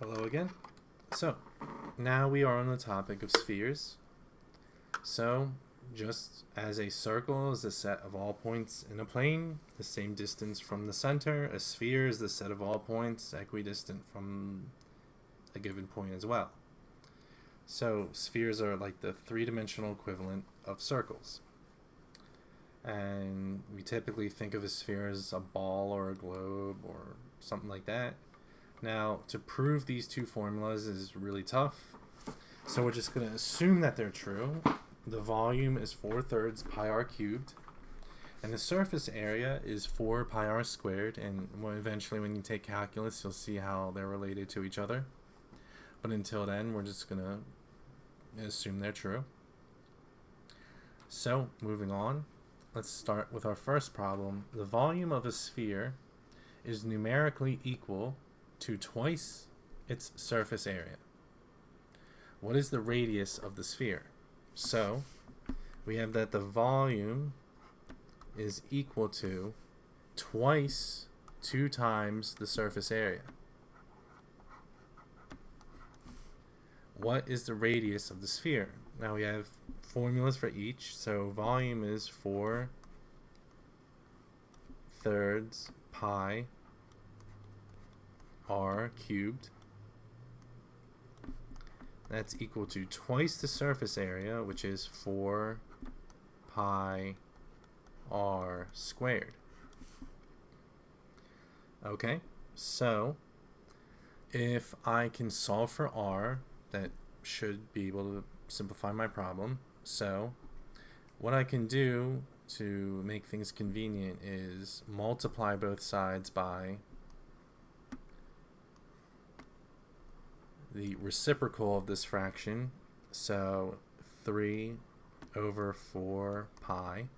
Hello again. So, now we are on the topic of spheres. So, just as a circle is the set of all points in a plane, the same distance from the center, a sphere is the set of all points equidistant from a given point as well. So, spheres are like the three-dimensional equivalent of circles. And we typically think of a sphere as a ball or a globe or something like that. Now, to prove these two formulas is really tough, so we're just going to assume that they're true. The volume is 4/3 pi r cubed, and the surface area is 4 pi r squared, and eventually when you take calculus, you'll see how they're related to each other. But until then, we're just going to assume they're true. So, moving on, let's start with our first problem. The volume of a sphere is numerically equal to twice its surface area. What is the radius of the sphere? So we have that the volume is equal to twice 2 times the surface area. What is the radius of the sphere? Now we have formulas for each. So volume is 4/3 pi r cubed. That's equal to twice the surface area, which is 4 pi r squared. Okay, so if I can solve for r, that should be able to simplify my problem. So what I can do to make things convenient is multiply both sides by the reciprocal of this fraction, so 3/4 pi,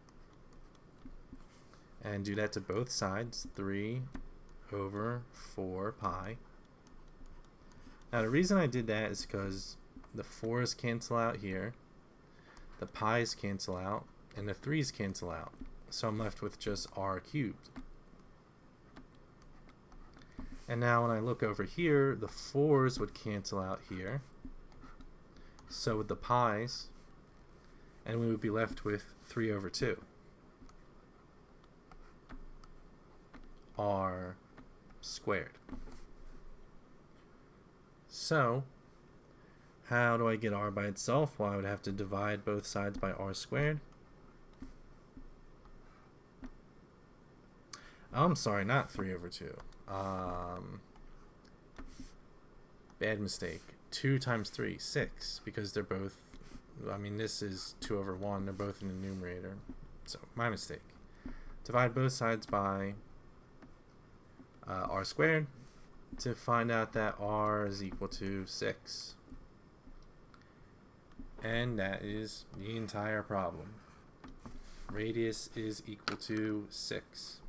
and do that to both sides, 3/4 pi. Now the reason I did that is because the 4's cancel out here, the pi's cancel out, and the 3's cancel out, so I'm left with just r cubed. And now when I look over here, the 4's would cancel out here, so would the pi's, and we would be left with 3/2 r squared. So how do I get r by itself? Well, I would have to divide both sides by r squared. Oh, I'm sorry, not 3/2. Bad mistake. 2 times 3, 6, because they're both, I mean, this is 2/1, they're both in the numerator, so my mistake. Divide both sides by r squared to find out that r is equal to 6. And that is the entire problem. Radius is equal to 6.